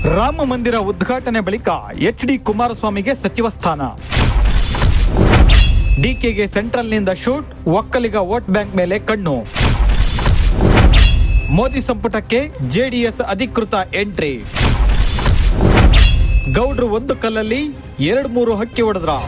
ರಾಮ ಮಂದಿರ ಉದ್ಘಾಟನೆ ಬಳಿಕ ಎಚ್.ಡಿ. ಕುಮಾರಸ್ವಾಮಿಗೆ ಸಚಿವ ಸ್ಥಾನ. ಡಿಕೆಗೆ ಸೆಂಟ್ರಲ್ನಿಂದ ಶೂಟ್, ಒಕ್ಕಲಿಗ ವೋಟ್ ಬ್ಯಾಂಕ್ ಮೇಲೆ ಕಣ್ಣು. ಮೋದಿ ಸಂಪುಟಕ್ಕೆ ಜೆಡಿಎಸ್ ಅಧಿಕೃತ ಎಂಟ್ರಿ. ಗೌಡ್ರು ಒಂದು ಕಲ್ಲಲ್ಲಿ 2-3 ಹಕ್ಕಿ ಹೊಡೆದ್ರ.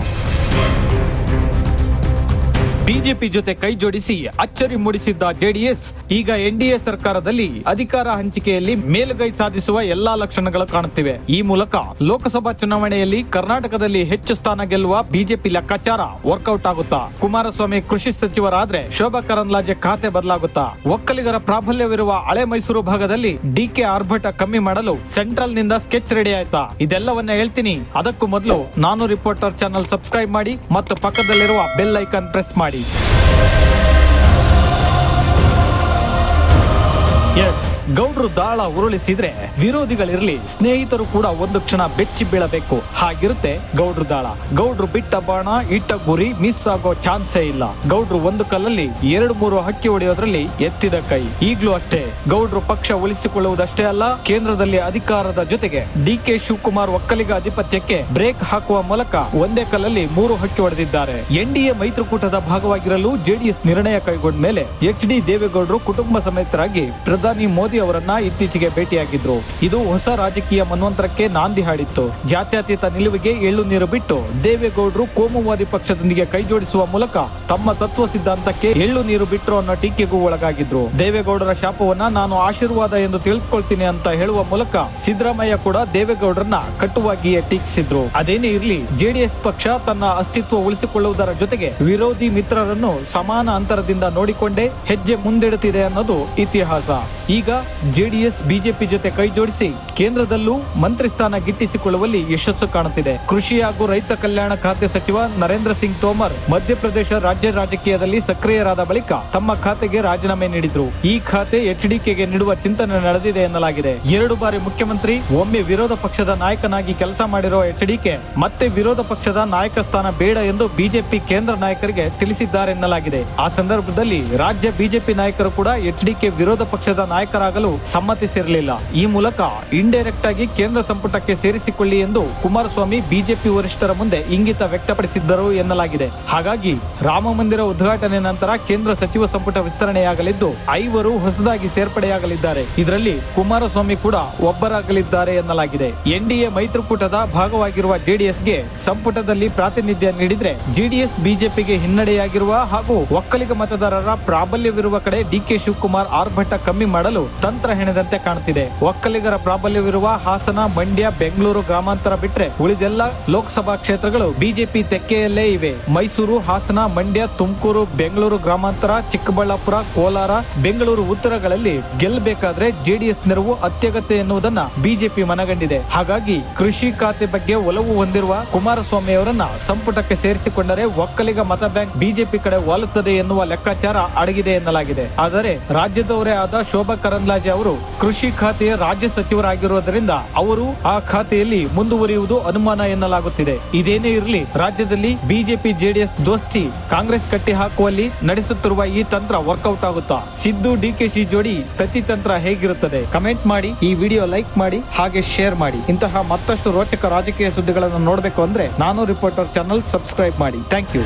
ಬಿಜೆಪಿ ಜೊತೆ ಕೈ ಜೋಡಿಸಿ ಅಚ್ಚರಿ ಮೂಡಿಸಿದ್ದ ಜೆಡಿಎಸ್ ಈಗ ಎನ್ಡಿಎ ಸರ್ಕಾರದಲ್ಲಿ ಅಧಿಕಾರ ಹಂಚಿಕೆಯಲ್ಲಿ ಮೇಲುಗೈ ಸಾಧಿಸುವ ಎಲ್ಲಾ ಲಕ್ಷಣಗಳು ಕಾಣುತ್ತಿವೆ. ಈ ಮೂಲಕ ಲೋಕಸಭಾ ಚುನಾವಣೆಯಲ್ಲಿ ಕರ್ನಾಟಕದಲ್ಲಿ ಹೆಚ್ಚು ಸ್ಥಾನ ಗೆಲ್ಲುವ ಬಿಜೆಪಿ ಲೆಕ್ಕಾಚಾರ ವರ್ಕೌಟ್ ಆಗುತ್ತಾ? ಕುಮಾರಸ್ವಾಮಿ ಕೃಷಿ ಸಚಿವರಾದ್ರೆ ಶೋಭಾ ಕರಂದ್ಲಾಜೆ ಖಾತೆ ಬದಲಾಗುತ್ತಾ? ಒಕ್ಕಲಿಗರ ಪ್ರಾಬಲ್ಯವಿರುವ ಹಳೆ ಮೈಸೂರು ಭಾಗದಲ್ಲಿ ಡಿಕೆ ಆರ್ಭಟ ಕಮ್ಮಿ ಮಾಡಲು ಸೆಂಟ್ರಲ್ ನಿಂದ ಸ್ಕೆಚ್ ರೆಡಿ ಆಯ್ತಾ? ಇದೆಲ್ಲವನ್ನ ಹೇಳ್ತೀನಿ. ಅದಕ್ಕೂ ಮೊದಲು ನಾನು ರಿಪೋರ್ಟರ್ ಚಾನಲ್ ಸಬ್ಸ್ಕ್ರೈಬ್ ಮಾಡಿ ಮತ್ತು ಪಕ್ಕದಲ್ಲಿರುವ ಬೆಲ್ ಐಕಾನ್ ಪ್ರೆಸ್ ಮಾಡಿ. ಗೌಡ್ರು ದಾಳ ಉರುಳಿಸಿದ್ರೆ ವಿರೋಧಿಗಳಿರ್ಲಿ, ಸ್ನೇಹಿತರು ಕೂಡ ಒಂದು ಕ್ಷಣ ಬೆಚ್ಚಿ ಬೀಳಬೇಕು. ಹಾಗಿರುತ್ತೆ ಗೌಡ್ರು ದಾಳ. ಗೌಡ್ರು ಬಿಟ್ಟ ಬಾಣ ಇಟ್ಟ ಗುರಿ ಮಿಸ್ ಆಗೋ ಚಾನ್ಸೇ ಇಲ್ಲ. ಗೌಡ್ರು ಒಂದು ಕಲ್ಲಲ್ಲಿ 2-3 ಹಕ್ಕಿ ಹೊಡೆಯೋದ್ರಲ್ಲಿ ಎತ್ತಿದ ಕೈ. ಈಗ್ಲೂ ಅಷ್ಟೇ, ಗೌಡ್ರು ಪಕ್ಷ ಉಳಿಸಿಕೊಳ್ಳುವುದಷ್ಟೇ ಅಲ್ಲ, ಕೇಂದ್ರದಲ್ಲಿ ಅಧಿಕಾರದ ಜೊತೆಗೆ ಡಿಕೆ ಶಿವಕುಮಾರ್ ಒಕ್ಕಲಿಗ ಅಧಿಪತ್ಯಕ್ಕೆ ಬ್ರೇಕ್ ಹಾಕುವ ಮೂಲಕ ಒಂದೇ ಕಲ್ಲಲ್ಲಿ 3 ಹಕ್ಕಿ ಹೊಡೆದಿದ್ದಾರೆ. ಎನ್ಡಿಎ ಮೈತ್ರಿಕೂಟದ ಭಾಗವಾಗಿರಲು ಜೆಡಿಎಸ್ ನಿರ್ಣಯ ಕೈಗೊಂಡ ಮೇಲೆ ಎಚ್.ಡಿ. ದೇವೇಗೌಡರು ಕುಟುಂಬ ಸಮೇತರಾಗಿ ಪ್ರಧಾನಿ ಮೋದಿ ಅವರನ್ನ ಇತ್ತೀಚೆಗೆ ಭೇಟಿಯಾಗಿದ್ರು. ಇದು ಹೊಸ ರಾಜಕೀಯ ಮನ್ವಂತರಕ್ಕೆ ನಾಂದಿ ಹಾಡಿತ್ತು. ಜಾತ್ಯತೀತ ನಿಲುವಿಗೆ ಎಳ್ಳು ನೀರು ಬಿಟ್ಟು ದೇವೇಗೌಡರು ಕೋಮುವಾದಿ ಪಕ್ಷದೊಂದಿಗೆ ಕೈ ಜೋಡಿಸುವ ಮೂಲಕ ತಮ್ಮ ತತ್ವ ಸಿದ್ಧಾಂತಕ್ಕೆ ಎಳ್ಳು ನೀರು ಬಿಟ್ರು ಅನ್ನೋ ಟೀಕೆಗೂ ಒಳಗಾಗಿದ್ರು. ದೇವೇಗೌಡರ ಶಾಪವನ್ನ ನಾನು ಆಶೀರ್ವಾದ ಎಂದು ತಿಳಿದುಕೊಳ್ತೀನಿ ಅಂತ ಹೇಳುವ ಮೂಲಕ ಸಿದ್ದರಾಮಯ್ಯ ಕೂಡ ದೇವೇಗೌಡರನ್ನ ಕಟುವಾಗಿಯೇ ಟೀಕಿಸಿದ್ರು. ಅದೇನೇ ಇರ್ಲಿ, ಜೆಡಿಎಸ್ ಪಕ್ಷ ತನ್ನ ಅಸ್ತಿತ್ವ ಉಳಿಸಿಕೊಳ್ಳುವುದರ ಜೊತೆಗೆ ವಿರೋಧಿ ಮಿತ್ರರನ್ನು ಸಮಾನ ಅಂತರದಿಂದ ನೋಡಿಕೊಂಡೇ ಹೆಜ್ಜೆ ಮುಂದಿಡುತ್ತಿದೆ ಅನ್ನೋದು ಇತಿಹಾಸ. ಈಗ ಜೆಡಿಎಸ್ ಬಿಜೆಪಿ ಜೊತೆ ಕೈ ಜೋಡಿಸಿ ಕೇಂದ್ರದಲ್ಲೂ ಮಂತ್ರಿ ಸ್ಥಾನ ಗಿಟ್ಟಿಸಿಕೊಳ್ಳುವಲ್ಲಿ ಯಶಸ್ಸು ಕಾಣುತ್ತಿದೆ. ಕೃಷಿ ಹಾಗೂ ರೈತ ಕಲ್ಯಾಣ ಖಾತೆ ಸಚಿವ ನರೇಂದ್ರ ಸಿಂಗ್ ತೋಮರ್ ಮಧ್ಯಪ್ರದೇಶ ರಾಜ್ಯ ರಾಜಕೀಯದಲ್ಲಿ ಸಕ್ರಿಯರಾದ ಬಳಿಕ ತಮ್ಮ ಖಾತೆಗೆ ರಾಜೀನಾಮೆ ನೀಡಿದ್ರು. ಈ ಖಾತೆ ಎಚ್ಡಿಕೆಗೆ ನೀಡುವ ಚಿಂತನೆ ನಡೆದಿದೆ ಎನ್ನಲಾಗಿದೆ. 2 ಬಾರಿ ಮುಖ್ಯಮಂತ್ರಿ, ಒಮ್ಮೆ ವಿರೋಧ ಪಕ್ಷದ ನಾಯಕನಾಗಿ ಕೆಲಸ ಮಾಡಿರುವ ಎಚ್ಡಿಕೆ ಮತ್ತೆ ವಿರೋಧ ಪಕ್ಷದ ನಾಯಕ ಸ್ಥಾನ ಬೇಡ ಎಂದು ಬಿಜೆಪಿ ಕೇಂದ್ರ ನಾಯಕರಿಗೆ ತಿಳಿಸಿದ್ದಾರೆನ್ನಲಾಗಿದೆ. ಆ ಸಂದರ್ಭದಲ್ಲಿ ರಾಜ್ಯ ಬಿಜೆಪಿ ನಾಯಕರು ಕೂಡ ಎಚ್ಡಿಕೆ ವಿರೋಧ ಪಕ್ಷದ ನಾಯಕರಾಗಲು ಸಮ್ಮತಿಸಿರಲಿಲ್ಲ. ಈ ಮೂಲಕ ಇಂಡೈರೆಕ್ಟ್ ಆಗಿ ಕೇಂದ್ರ ಸಂಪುಟಕ್ಕೆ ಸೇರಿಸಿಕೊಳ್ಳಿ ಎಂದು ಕುಮಾರಸ್ವಾಮಿ ಬಿಜೆಪಿ ವರಿಷ್ಠರ ಮುಂದೆ ಇಂಗಿತ ವ್ಯಕ್ತಪಡಿಸಿದ್ದರು ಎನ್ನಲಾಗಿದೆ. ಹಾಗಾಗಿ ರಾಮ ಮಂದಿರ ಉದ್ಘಾಟನೆ ನಂತರ ಕೇಂದ್ರ ಸಚಿವ ಸಂಪುಟ ವಿಸ್ತರಣೆಯಾಗಲಿದ್ದು 5 ಹೊಸದಾಗಿ ಸೇರ್ಪಡೆಯಾಗಲಿದ್ದಾರೆ. ಇದರಲ್ಲಿ ಕುಮಾರಸ್ವಾಮಿ ಕೂಡ ಒಬ್ಬರಾಗಲಿದ್ದಾರೆ ಎನ್ನಲಾಗಿದೆ. ಎನ್ಡಿಎ ಮೈತ್ರಿಕೂಟದ ಭಾಗವಾಗಿರುವ ಜೆಡಿಎಸ್ಗೆ ಸಂಪುಟದಲ್ಲಿ ಪ್ರಾತಿನಿಧ್ಯ ನೀಡಿದ್ರೆ ಜೆಡಿಎಸ್ ಬಿಜೆಪಿಗೆ ಹಿನ್ನಡೆಯಾಗಿರುವ ಹಾಗೂ ಒಕ್ಕಲಿಗ ಮತದಾರರ ಪ್ರಾಬಲ್ಯವಿರುವ ಕಡೆ ಡಿಕೆ ಶಿವಕುಮಾರ್ ಆರ್ಭಟ ಕಮ್ಮಿ ಮಾಡಲು ತಂತ್ರ ಹೆಣೆದಂತೆ ಕಾಣುತ್ತಿದೆ. ಒಕ್ಕಲಿಗರ ಪ್ರಾಬಲ್ಯವಿರುವ ಹಾಸನ, ಮಂಡ್ಯ, ಬೆಂಗಳೂರು ಗ್ರಾಮಾಂತರ ಬಿಟ್ರೆ ಉಳಿದೆಲ್ಲ ಲೋಕಸಭಾ ಕ್ಷೇತ್ರಗಳು ಬಿಜೆಪಿ ತೆಕ್ಕೆಯಲ್ಲೇ ಇವೆ. ಮೈಸೂರು, ಹಾಸನ, ಮಂಡ್ಯ, ತುಮಕೂರು, ಬೆಂಗಳೂರು ಗ್ರಾಮಾಂತರ, ಚಿಕ್ಕಬಳ್ಳಾಪುರ, ಕೋಲಾರ, ಬೆಂಗಳೂರು ಉತ್ತರಗಳಲ್ಲಿ ಗೆಲ್ಲಬೇಕಾದ್ರೆ ಜೆಡಿಎಸ್ ನೆರವು ಅತ್ಯಗತ್ಯ ಎನ್ನುವುದನ್ನ ಬಿಜೆಪಿ ಮನಗಂಡಿದೆ. ಹಾಗಾಗಿ ಕೃಷಿ ಖಾತೆ ಬಗ್ಗೆ ಒಲವು ಹೊಂದಿರುವ ಕುಮಾರಸ್ವಾಮಿ ಅವರನ್ನ ಸಂಪುಟಕ್ಕೆ ಸೇರಿಸಿಕೊಂಡರೆ ಒಕ್ಕಲಿಗ ಮತ ಬ್ಯಾಂಕ್ ಬಿಜೆಪಿ ಕಡೆ ವಾಲುತ್ತದೆ ಎನ್ನುವ ಲೆಕ್ಕಾಚಾರ ಅಡಗಿದೆ ಎನ್ನಲಾಗಿದೆ. ಆದರೆ ರಾಜ್ಯದವರೇ ಆದ ಶೋಭಾ ಕರಂದ್ಲಾಜೆ ಅವರು ಕೃಷಿ ಖಾತೆಯ ರಾಜ್ಯ ಸಚಿವರಾಗಿರುವುದರಿಂದ ಅವರು ಆ ಖಾತೆಯಲ್ಲಿ ಮುಂದುವರಿಯುವುದು ಅನುಮಾನ ಎನ್ನಲಾಗುತ್ತಿದೆ. ಇದೇನೇ ಇರಲಿ, ರಾಜ್ಯದಲ್ಲಿ ಬಿಜೆಪಿ ಜೆಡಿಎಸ್ ದೋಸ್ತಿ ಕಾಂಗ್ರೆಸ್ ಕಟ್ಟಿ ಹಾಕುವಲ್ಲಿ ನಡೆಸುತ್ತಿರುವ ಈ ತಂತ್ರ ವರ್ಕೌಟ್ ಆಗುತ್ತಾ? ಸಿದ್ದು ಡಿಕೆಶಿ ಜೋಡಿ ಪ್ರತಿ ತಂತ್ರ ಹೇಗಿರುತ್ತದೆ? ಕಮೆಂಟ್ ಮಾಡಿ, ಈ ವಿಡಿಯೋ ಲೈಕ್ ಮಾಡಿ, ಹಾಗೆ ಶೇರ್ ಮಾಡಿ. ಇಂತಹ ಮತ್ತಷ್ಟು ರೋಚಕ ರಾಜಕೀಯ ಸುದ್ದಿಗಳನ್ನು ನೋಡಬೇಕು ಅಂದ್ರೆ ನಾನು ರಿಪೋರ್ಟರ್ ಚಾನಲ್ ಸಬ್ಸ್ಕ್ರೈಬ್ ಮಾಡಿ. Thank you.